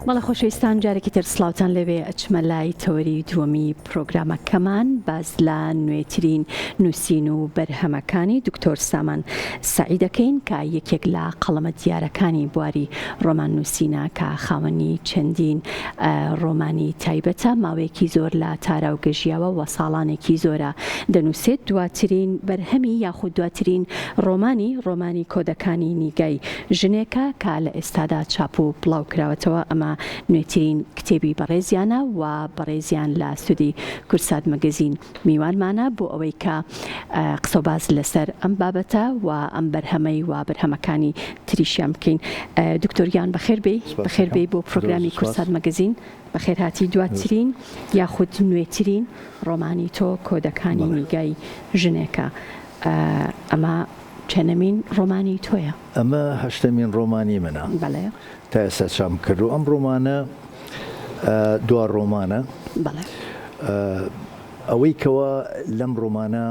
بەڵە خۆشەویستان جارێکی تر سڵاوتان لەوێ ئەچمە لای تەوەری دووەمی پرۆگرامەکەمان باز لە نوێترین نووسین و بەرهەمەکانی دکتۆر سامان سەعید دەکەین کە یەکێک لە قەڵەمە دیارەکانی بواری ڕۆمان نووسینە کە خاوەنی چەندین ڕۆمانی تایبەتە ماوەیەکی زۆر لە تاراو گەژیاوە و ساڵانێکی زۆرە دەنووسێت. دواترین بەرهەمی یاخود دواترین ڕۆمانی کۆدەکانی نیگای ژنێکە کە لە ئێستادا چاپ و بڵاو کراوەتەوە. ئەمە نوێترین کتێبی بەڕێزیانە و بەڕێزیان لە سودی کورسات مەگەزین میوانمانە بۆ ئەوەی کە قسەباز لەسەر ئەم بابەتە و ئەم بەرهەمەی و بەرهەمەکانی تریشیان بکەین. دکتۆریان بەخێر بێ بۆ پرۆگرامی کورسات مەگەزین. بەخێر هاتی دواترین یاخود نوێترین ڕۆمانی تۆ کۆدەکانی نیگای ژنێکە. ئەمە چەندەمین ڕۆمانی تۆیە؟ ئەمە هەشتەمین ڕۆمانی منە. بەڵێ تا ئێستا چام کردو. ئەم ڕۆمانە دوار ڕۆمانە. بەڵێ ئەوەی کەوە لەم ڕۆمانە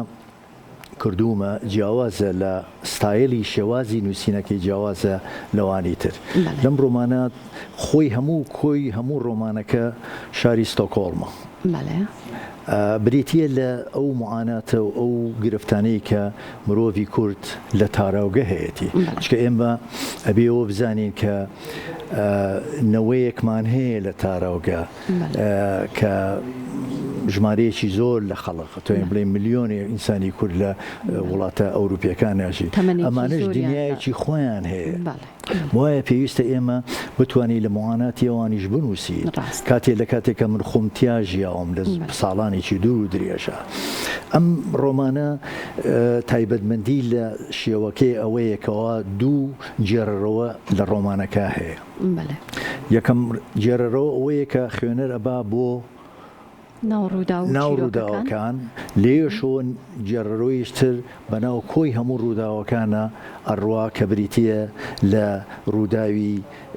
کردومە جیاوازە لە ستایلی شێوازی نووسینەکەی جیاوازە لەوانی تر. لەم ڕۆمانە خۆی کۆی هەموو ڕۆمانەکە شاری ستۆکۆڵمە. بەڵێ بریتە لە ئەو معاناتە و ئەو گرفتانەی کە مرۆڤی کورد لە تاراوگە هەیەی. چکە ئێمە ئەبێەوە بزانین کە نەوەیەکمان هەیە لە تاراوگە کە ژمارەیەکی زۆر لە خەڵق تۆین بڵێ ملیۆنی ئینسانی کورد لە وڵاتە ئەوروپیەکان ناژی. ئەمانش دنیایەکی خۆیان هەیە. وایە پێویستە ئێمە بتوانین لە معاناتی ئەوانیش بنووسین. لە کاتێکە من خۆمتیاژیاوم لە ساڵانێکی دوور و درێژە. ئەم ڕۆمانە تایبەتمەندی لە شێوەکەی ئەوەیەکەوە دوو جێرەرەوە لە ڕۆمانەکە هەیە. یەکەم جێرەرەوە ئەوەیە کە خوێنەر ئەبا بۆ ناوڕووداوەکان لێشۆ جێڕۆیشتر بەناو کۆی هەموو ڕووداوەکانە ئەڕوا کە بریتە لە ڕووداوی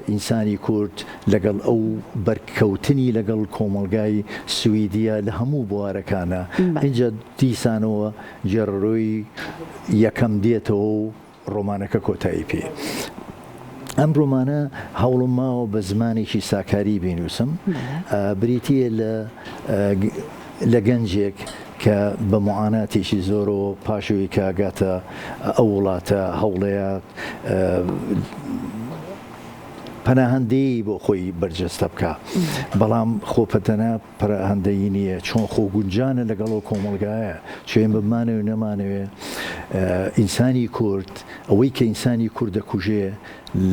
ئینسانی کورد لەگەڵ ئەو بەرکەوتنی لەگەڵ کۆمەلگای سویدیە لە هەموو بوارەکانە. اینجا دیسانەوە جێڕۆی یەکەم دێتەوە و ڕۆمانەکە کۆتایی پێ. ئەم ڕۆمانە هەوڵم ماوە بە زمانێکی ساکاری بینوسم. بریتە لە گەنجێک کە بە معاناتێکی زۆرەوە پاشوی کاگاتە ئەو وڵاتە هەوڵەیە پەناهەندەی بۆ خۆی بەرجەستە بکە. بەڵام خۆپەتەنە پەناهەندەیی نییە چۆن خۆگونجانە لەگەڵەوە کۆمەلگایە چێن بمانەوە نەمانەوێ ئینسانی کورد ئەوەی کە ئینسانی کورد دەکوژێ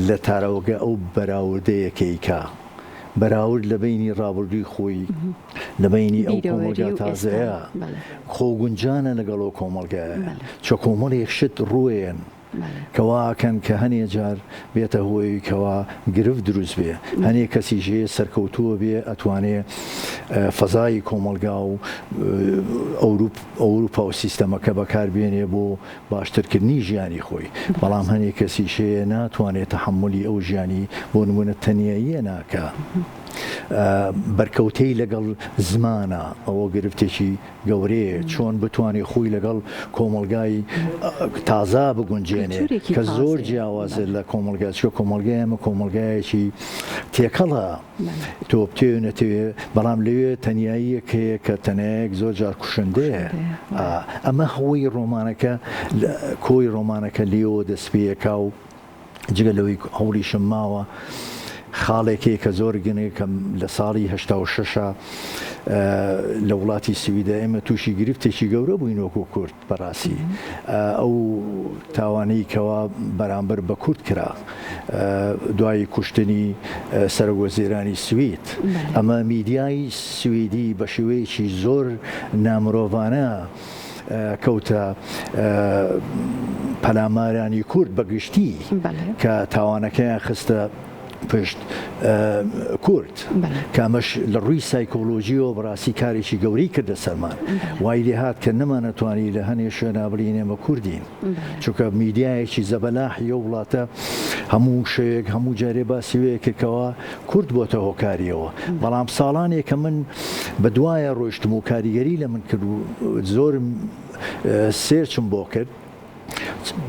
لە تاراوگە ئەو بەراوردەیەکەیکە بەراورد لە بینی ڕابردووی خۆی لە بینی ئەو کۆمەلگا تازەیە خۆگونجانە لەگەڵەوە کۆمەلگایە چۆ کۆمەڵێک شت ڕوێن کەواکەن کە هەنێ جار بێتە هۆی کەوا گرفت دروست بێ هەنێ کەسی ژێ سەرکەوتووە بێ ئەتوانێ فەزای کۆمەلگا و ئەوروپا و سیستەمەکە بەکاربێنێ بۆ باشترکردنی ژیانی خۆی. بەڵام هەنێ کەسی شەیە ناتوانێت تەحملی ئەو ژیانی بۆ نمونە تەنیاییە ناکە. بەرکەوتەی لەگەڵ زمانە ئەوە گرفتێکی گەورەیە چۆن بتوانێت خۆی لەگەڵ کۆمەلگای تازا بگونجێنێ کە زۆر جیاوازە لە کۆمەلگا چۆ کۆمەلگای ئەمە کۆمەلگایەکی تێکەڵە تۆ بتێ نەتەوێ بەڵام لەوێ تەنیاییەک هەیە کە تەنایەک زۆر جار کوشندەیە. ئەمە هەوەی ڕۆمانەکە کۆی ڕۆمانەکە لێەوە دەست پێیەکا و جگە لەوەی هەوڵیشم ماوە خاڵێکی کە زۆر گەنێ کەم لە ساڵی هەشتا لە وڵاتی سویدە ئێمە تووشی گرفتێکی گەورە بووین وەکو کورد بەڕاستی. ئەو تاوانەی کەوا بەرامبەر بە کورد کرا دوای کوشتنی سەرۆکوەزیرانی سوید. ئەمە میدیای سویدی بە شێوەیەکی زۆر نامرۆڤانە کەوتە پەلامارانی کورد بەگشتی کە تاوانەکەیان خستە پشت کورد کامەش لە ڕووی سایکۆلۆژیەوە بەڕاستی کارێکی گەورەی کردە سەرمان. وای لێ هات کە نەمانەتوانی لە هەنێ شوێنە بڵین ئێمە کوردین چونکە میدیایەکی زەبەلاحی ئەو وڵاتە هەموو شەیەک هەموو جارێ باسیوەیە کردکەوە کورد بۆتە هۆکاریەوە. بەڵام ساڵانێک کە من بە دوایە ڕۆیشتم و کاریگەری لە من کرد و زۆر سێرچم بۆ کرد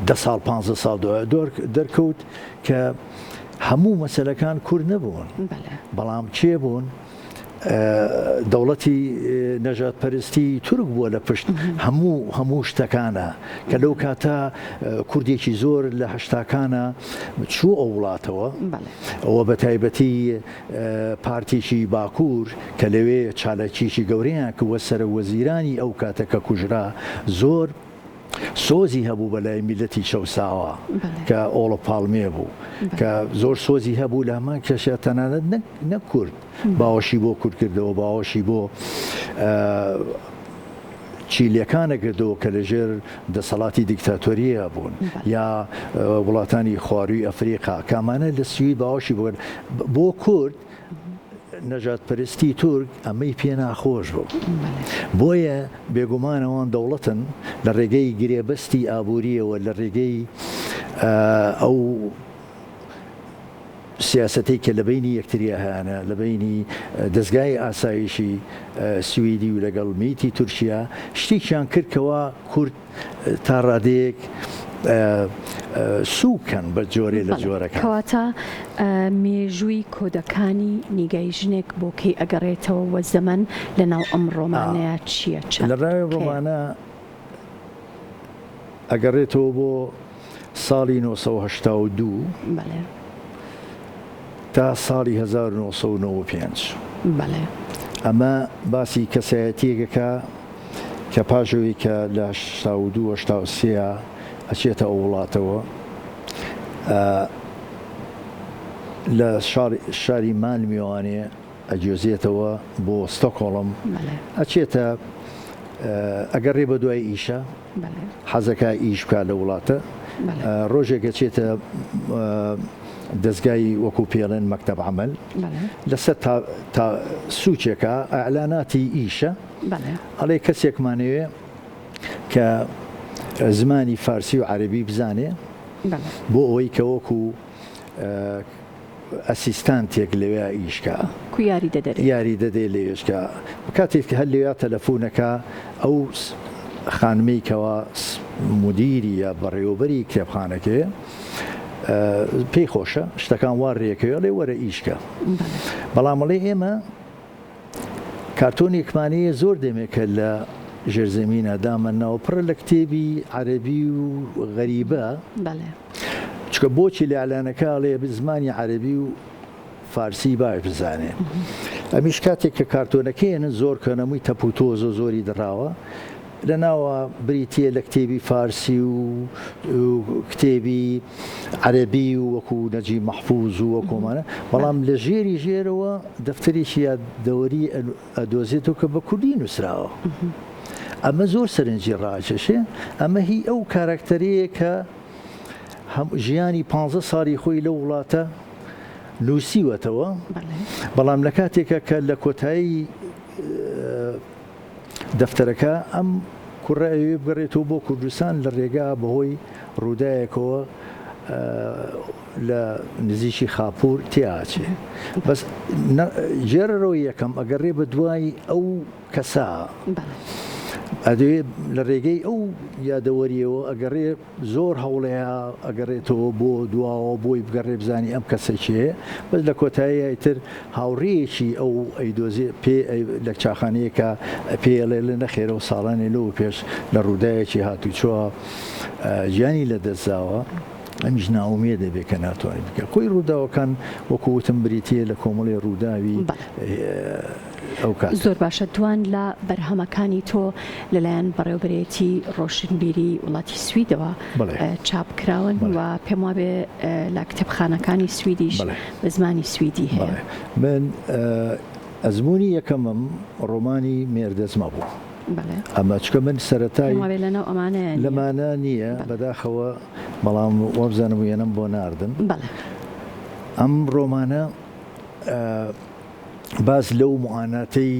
10 ساڵ 15 ساڵ دەرکەوت کە هەموو مەسەلەکان کورد نەبوون بەڵام چێ بوون دەوڵەتی نەژاد پەرستی تورک بووە لە پشت هەموو شتەکانە کە لەو کاتە کوردێکی زۆر لە هەشتاکانە چوو ئەو وڵاتەوە ئەوە بە تایبەتی پارتیشی باکوور کە لەوێ چالاکیشی گەورەیان کە وە سەرە وەزیرانی ئەو کاتە کە کوژرا زۆر سۆزی هەبوو بەلای میلەتی شەوساوە کە ئۆڵە پاڵمێ بوو کە زۆر سۆزی هەبوو لە هەمان کەشە تەنانەت نەکورد باوەشی بۆ کورد کردەوە باوەشی بۆ چیلەکانە کردەوە کە لەژێر دەسەڵاتی دیکتاتۆریە بوون یا وڵاتانی خواروی ئەفریقا کامانە لە سوید باوەشی بۆ کورد نەژاد پەرستی تورک ئەمەی پێ ناخۆش بوو بۆیە بێگومانەوەن دەوڵەتن لە ڕێگەی گرێبەستی ئابوووریەوە لە ڕێگەی ئەو سیاسەتەی کە لە بینی یەکتریە هەیەە لە بینی دەستگای ئاسایشی سویدی و لەگەڵ میتی تورکیا شتێکیان کردکەوە کورد تا ڕادەیەک سوکەن بە جۆرێ لە جۆرەکە کەواتە مێژووی کۆدەکانی نیگای ژنێک بۆ کەی ئەگەڕێتەوە وە زەمن لە ناو ئەم ڕۆمانەیە چییە لە ڕاوی ڕۆمانە ئەگەڕێتەوە بۆ ساڵی 1982 تا ساڵی 1995 ئەمە باسی کەسایەتیەکەکە کە پاژەوەی کە لە 1983 ئەچێتە ئەو وڵاتەوە لە شاری مالمیوانێ ئەگوێزێتەوە بۆ ستۆکۆڵم ئەچێتە ئەگەڕێ بە دوای ئیشە حەزەکە ئیش بکات لە وڵاتە ڕۆژێکە چێتە دەستگای وەکو پێڵێن مەکتەب عەمەل لەسەر تا سوچێکە ئەعلاناتی ئیشە ئەڵێ کەسێکمانەوێ کە زمانی فارسی و عەربی بزانێ بۆ ئەوەی کە وەکو ئەسیستانتێک لەوێ ئیشکە یاری دەدێ لێشکە کاتێک هەر لێوە تەلەفۆنەکە ئەو خانمەی کەەوە مدیری یا بەڕێوەبەری کتێبخانەکەی پێی خۆشە شتەکان وا ڕێکەوە لێ وەرە ئیشکە بەڵامەڵێ ئێمە کارتۆنێکمانەیە زۆر دەمێکە لە ژێرزەمینە دامەناوە پڕە لە کتێبی عەربی و غەریبە چکە بۆچی لە ئەعلانەکە ئەڵێ زمانی عەربی و فارسی باش بزانێ ئەمیش کاتێک کە کارتۆنەکەیەن زۆر کەنەمووی تەپوتۆز و زۆری دراوە لە ناوە بریتە لە کتێبی فارسی و کتێبی عەربی و وەکو نەجی مەحفوظ و وەکومانە بەڵام لە ژێری ژێرەوە دەفتەرێکی یاددەوەری ئەدۆزێتەوە کە بە کوردی نووسراوە ئەمە زۆر سەرنجی ڕاکێشێ ئەمە هی ئەو کارکتەرەیە کە ژیانی 15 ساڵی خۆی لە وڵاتە نووسیوەتەوە بەڵام لە کاتێکە کە لە کۆتایی دەفتەرەکە ئەم کوڕەوێ بگەڕێتەوە بۆ کوردستان لە ڕێگا بەهۆی ڕوودایەکەوە لە نزیکی خاپوور تیاچێ بەس ژێرەرەوەی یەکەم ئەگەڕێ بە دوای ئەو کەسا ئەدەوێت لە ڕێگەی ئەو یادەوەریەوە ئەگەڕێ زۆر هەوڵەیە ئەگەڕێتەوە بۆ دواوە بۆی بگەڕێ بزانانی ئەم کەسێکیە بەس لە کۆتاییە تر هاوڕێیەکی ئەو ئەیدۆزێ پێ لە چاخانەیەکە پێڵێ لە نەخێرە و ساڵانی لەو پێش لە ڕوودایەکی هاتوچووە گیانی لە دەستاوە ئەمیش ناومێ دەبێت کە ناتوانێت بکە خۆی ڕووداوەکان وەکووتم بریتە لە کۆمەڵی ڕووداوی زۆر باشە دوان لە بەرهەمەکانی تۆ لەلایەن بەڕێوەبەرێتی ڕۆشنبیری وڵاتی سویدەوە چاپکراون و پێم وابێ لە کتێبخانەکانی سویدیش بە زمانی سویدی هەیە من ئەزمموی یەکەمم ڕۆمانی مێردەزمە بوو ئەمە چکە من سەرەتای لەمانە نییە بەداخەوە بەڵام وەبزانم وێنم بۆ ناردن ئەم ڕۆمانە باز لەو معاناتەی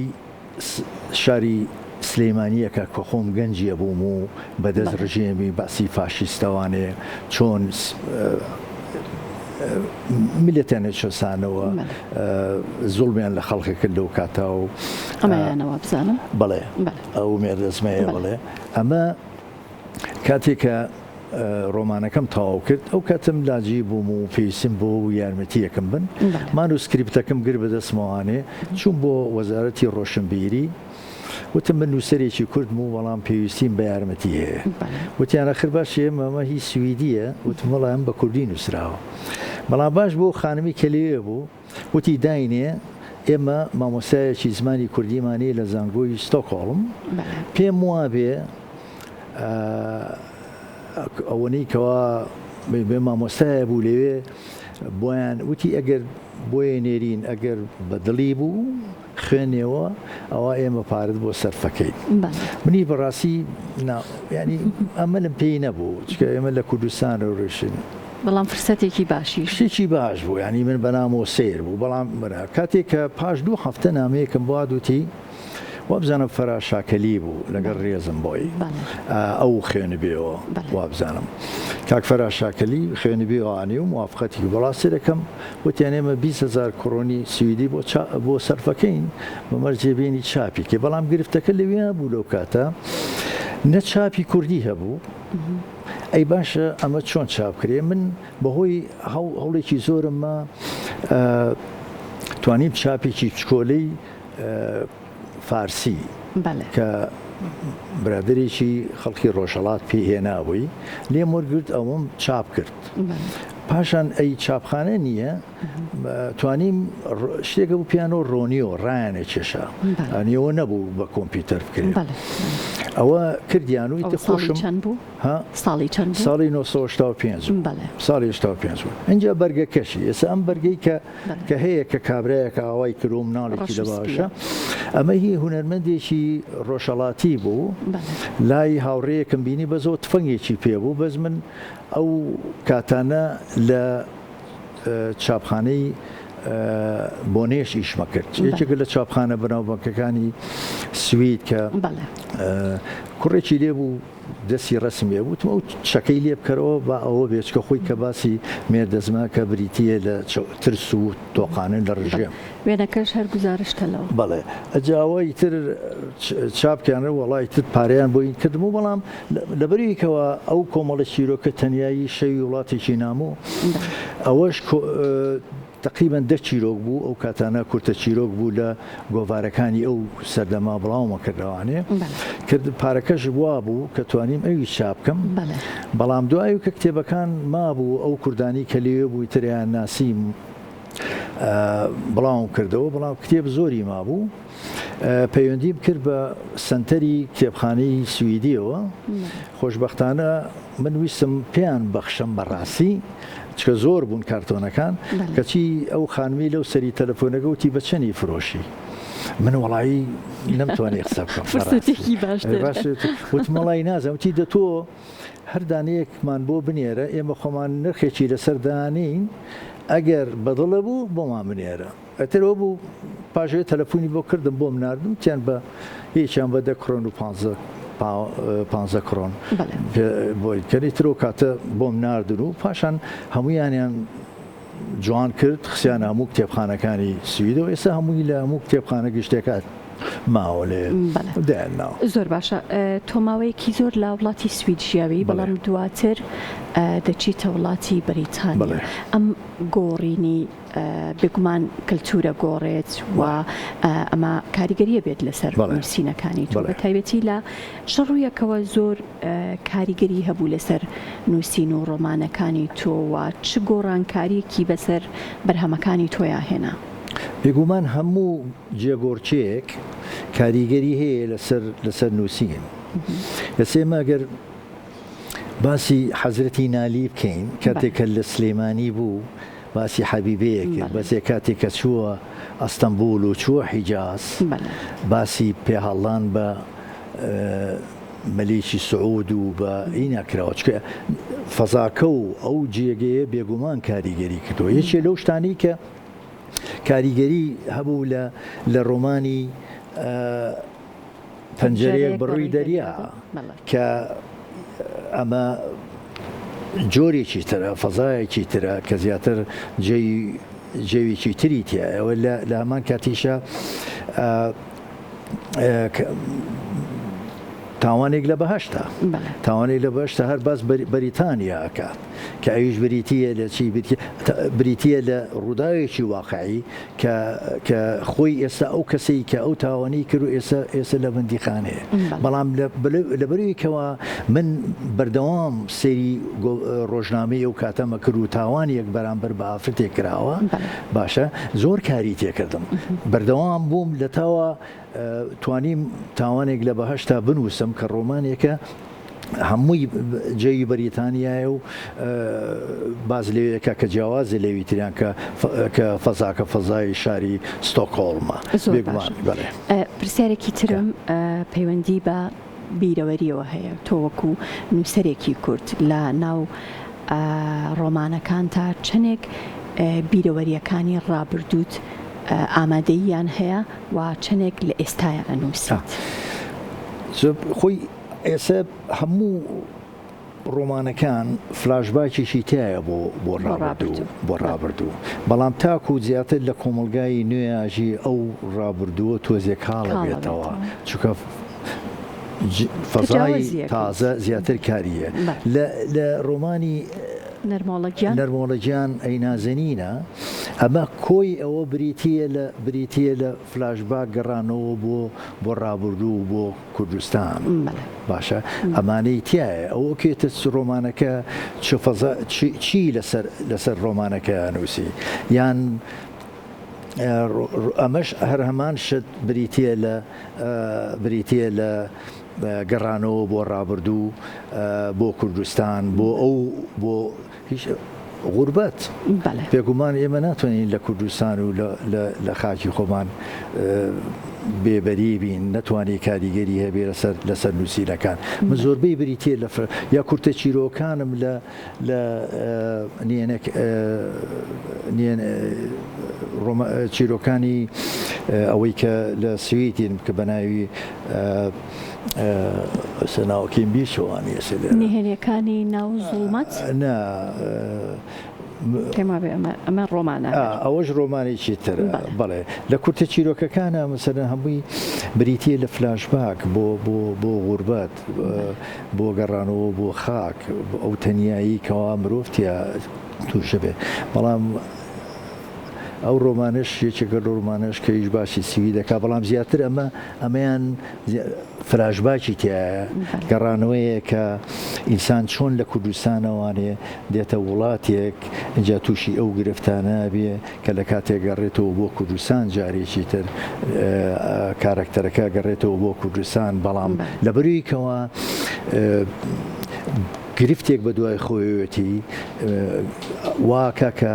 شاری سلەیمانیەکە کە خۆم گەنجیە بووم و بەدەست ڕژێمی باسی فاشیستەوانێ چۆن میلەتیانێت شەسانەوە زوڵمیان لە خەڵکی کرد لەو کاتا و ئەمەیانەوە بزانم بەڵێ ئەو مێردەزمەیە بڵێ ئەمە کاتێکە ڕۆمانەکەم تەواو کرد ئەو کاتم لاجی بووم و پێویستیم بۆ یارمەتیەکەم بن مانوسکریپتەکەم گر بەدەستمەوانێ چوون بۆ وەزارەتی ڕۆشنبیری وتم من نووسەرێکی کوردم و بەڵام پێویستیم بە یارمەتی هەیە وتیان ئەخر باش ئێمە هی سویدیە وتم وەڵام بە کوردی نووسراوە بەڵام باش بۆ خانمی کە لێوێ بوو وتی داینێ ئێمە مامۆستایەکی زمانی کوردیمانی لە زانگۆی ستۆکهۆڵم پێم وابێ ئەوەی کەوا بێ مامۆستایە بوو لێوێ بۆیان وتی ئەگەر بۆیە نێرین ئەگەر بەدڵی بوو خوێنێەوە ئەوە ئێمە پارت بۆ سەرفەکەین منی بەڕاستی ینی ئەمەلم پێی نەبوو چکە ئێمە لە کوردستان ڕێشین بەڵام فرسەتێکی باشی شتێکی باش بوو ینی من بەنامۆ سیر بوو بەڵام کاتێک کە پاش 2 هەفتە نامەیەکم بوا دوتی وابزانم فەراشاکەلی بوو لەگەڵ ڕێزم بۆی ئەو خوێنە بێەوە وابزانم کاک فەراشاکەلی خوێنە بێوانی و موافقەتی بەڵاستی دەکەم وتیان ئێمە 20,000 کڕۆنی سویدی بۆ سەرفەکەین بەمەرجێبێنی چاپی کە بەڵام گرفتەکە لەوێ بوو لەو کاتە نە چاپی کوردی هەبوو ئەی باشە ئەمە چۆن چاپکرێ من بەهۆی هەوڵێکی زۆرممە توانیم چاپێکی چکۆلەی فارسی کە برادێکی خەڵکی ڕۆژهەڵات پێهێنابووی لێم وەرگرت ئەوم چاپ کرد پاشان ئەی چاپخانە نییە توانیم شتێکە بوو پیانۆ ڕۆنیۆ ڕایانە کێشە ئەنیەوە نەبوو بە کۆمپیوتەر بکرێت ئەوە کردیانوی خۆشم ساڵی 1995 ساڵی 85 اینجا بەرگەکەشی ئێستا ئەم بەرگەی کە هەیە کە کابراایەکە ئاوای کرۆ مناڵێکی لە باشە ئەمە هی هونەرمەندێکی ڕۆژهەڵاتی بوو لای هاوڕێیەکم بینی بە زۆر تفەنگێکی پێبوو بەس من ئەو کاتانە لە چاپخانەی بۆنێش ئیشمە کرد یەکێک لە چاپخانە بەناوبانگەکانی سوید کە کوڕێکی لێبوو دەستی ڕسمێ بووتمە ئەو چەکەی لێ بکەرەوە بە ئەوە بێچکە خۆی کە باسی مێردەزما کە بریتیە لە ترس و تۆقانن لە ڕژێم وێنەکەش هەر گزارشتەلەوە بەڵێ ئەجاوای تر چاپکیانە وڵی تر پارەیان بۆین کردم و بەڵام لەبەرێکەوە ئەو کۆمەڵە چیرۆکە تەنایی شەوی وڵاتێکی نامۆ ئەوەش تقریبا 10 چیرۆک بوو ئەو کاتانە کورتە چیرۆک بوو لە گۆڤارەکانی ئەو سەردەما بڵاومە کردوانێ کرد پارەکەش وا بوو کە توانیم ئەوی چاپکەم بەڵام دوای کە کتێبەکان مابوو ئەو کوردانی کە لێوێ بووی تریان ناسیم بڵاوم کردەوە بەڵام کتێب زۆری مابوو پەیوەندیم کرد بە سنتەری کتێبخانەی سویدیەوە خۆشبەختانە من ویستم پێیان بەخشم بەڕاستی چکە زۆر بوون کارتۆنەکان کەچی ئەو خانمی لەو سەری تەلەفۆنەکە وتی بە چەندی فرۆشی من وڵایی نەمتوانێ قسە بکەم وتمەڵی نازم وتی دە تۆ هەردانەیەکمان بۆ بنێرە ئێمە خۆمان نرخێکی لەسەر دانین ئەگەر بەدڵە بوو بۆمان بنێرە ئەترەوە بوو پاژەیە تەلەفۆنی بۆ کردم بۆم ناردم تیان بە هیچیان بە 10 کڕۆن و 15 کڕۆن بۆی کەنی ترۆ کاتە بۆم ناردن و پاشان هەموویانیان جوان کرد خسیان هەموو کتێبخانەکانی سویدەوە ئێستا هەمووی لە هەموو کتێبخانە گشتێکات ماوە لێ دێناوە زۆر باشە تۆ ماوەیەکی زۆر لە وڵاتی سوید ژیاوی بەڵام دواتر دەچیتە وڵاتی بەریتانیا ئەم گۆڕینی بگومان کللتورە گۆڕێت و ئەمە کاریگەریە بێت لەسەر نووسینەکانی تۆ بە تایبەتی لە شەڕوویەکەوە زۆر کاریگەری هەبوو لەسەر نووسین و ڕۆمانەکانی تۆوە چ گۆڕانکاریەکی بەسەر بەرهەمەکانی تۆیان هێنا بێگومان هەموو جێگۆڕچەیەک کاریگەری هەیە لەسەر نووسین لەسێمە ئەگەر باسی حەزرەتی نالی بکەین کاتێکە لە سلێمانی بوو باسی حەبیبەیە کرد بەسێ کاتێک کە چووە ئەستەمبول و چووە حیجاز باسی پێهەڵدان بە مەلیکی سعود و بە ئینەکراوە چکە فەزاکە و ئەو جێگەیە بێگومان کاریگەری کردەوە یەکێ لەو شتانی کە کاریگەری هەبوو لە ڕۆمانی پەنجەرەیەک بڕووی دەریا کە ئەمە جۆرێکی ترە فەزایەکی ترە کە زیاتر جێویکی تری تایە ئەوە لە هەمان کاتیشە تاوانێک لە بەهەشتا تاوانێک لە بەهەشتا هەر باس بەریتانیا ئەکات کە ئەویش بریتیە لە چی بریتیە لە ڕووداوێکی واقعی کە خۆی ئێستا ئەو کەسەی کە ئەو تاوانی کرد و ئێستا لە بەندیخانەیە بەڵام لەبەرەوەیکەوە من بەردەوام سەیری ڕۆژنامەی ئەو کاتەمە کرد و تاوانێک بەرامبەر بە ئافرەتێک کراوە باشە زۆر کاری تێکردم بەردەوام بووم لە تاوە توانیم تاوانێک لە بەهەشتا بنووسم کە ڕۆمانێکە هەمووی جێی بەریتانیایە و باز لەوەیەکە کە جیاوازە لەوی تریان کە فەزاکە فەزای شاری ستۆکهۆڵمە پرسیارێکی ترم پەیوەندی بە بیرەوەریەوە هەیە تۆ وەکو نووسەرێکی کورد لە ناو ڕۆمانەکان تا چەندێک بیرەوەریەکانی ڕابردووت ئامادەییان هەیە و چەندێک لە ئێستایە ئەنووسیت خۆی ئێستا هەموو ڕۆمانەکان فلاشباکێکی تایە بۆ ڕابردوو بەڵام تاکو و زیاتر لە کۆمەلگای نوێژی ئەو ڕابردووە تۆزێک کاڵە بێتەوە چونکە فەزای تازە زیاتر کاریە لە ڕۆمانی نەرمۆڵەگیان ئەینازەنینە ئەمە کۆی ئەوە بریتیە لە فلاشباک گەڕانەوە بۆ ڕابردوو بۆ کوردستان باشە ئەمانەی تایە ئەوە کێتە ڕۆمانەکە چی لەسەر ڕۆمانەکە نووسی یان ئەمەش هەر هەمان شت بریتیە لە گەڕانەوە بۆ ڕابردوو بۆ کوردستان بۆ هیچ غوربەت پێگومان ئێمە ناتوانین لە کوردستان و لە خاکی خۆمان بێبەری بین نەتوانێت کاریگەری هەبێ لەسەر نووسینەکان من زۆربەی بریتێ یا کورتە چیرۆکانم لە چیرۆکانی ئەوەی کە لە سویدین کە بەناوی سەناوەکەیم بیشەوانی نهێنیەکانی ناو زوڵمەت ئەمە ڕۆمانە ئەوەش ڕۆمانێکی تر بەڵێ لە کورتە چیرۆکەکانە مەسەرەن هەمووی بریتیە لە فلاشباک بۆ غوربەت بۆ گەڕانەوە بۆ خاک ئەو تەنیایی کەوا مرۆڤتیا تووشە بێ بەڵام ئەو ڕۆمانش یەکێکە ڕۆمانش کە هیچ باسی سوی دەکا بەڵام زیاتر ئەمەیان فراشباکی تایە گەڕانەوەیە کە ئینسان چۆن لە کوردستانەوانێ دێتە وڵاتێک اینجا تووشی ئەو گرفتانە بێ کە لە کاتێک گەڕێتەوە بۆ کوردستان جارێکی تر کارکتەرەکە گەڕێتەوە بۆ کوردستان بەڵام لەبەرویکەوە گرفتێک بە دوای خۆیەتی واکە کە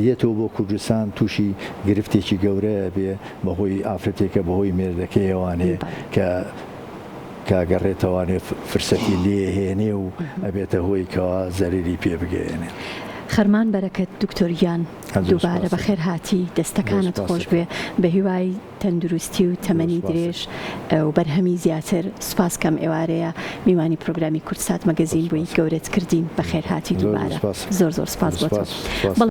یێتەوە بۆ کوردستان تووشی گرفتێکی گەورەیە بێ بەهۆی ئافرەتێکە بەهۆی مێردەکەیەوانێ کە کاگەڕێتەوانێ فرسەتی لێهێنێ و ئەبێتە هۆی کەوا زەریری پێ بگەێنێ. خەرمان بەرەکەت دکتۆریان دووبارە بەخێر هاتی دەستەکانت خۆش بێ بە هیوای تەندروستی و تەمەنی درێژ و بەرهەمی زیاتر سوپاسکەم ئێوارەیە میوانی پرۆگرامی کورتسات مەگەزین بۆی گەورەت کردین بەخێر هاتی دووبارە زۆر سپاس بۆ تۆ.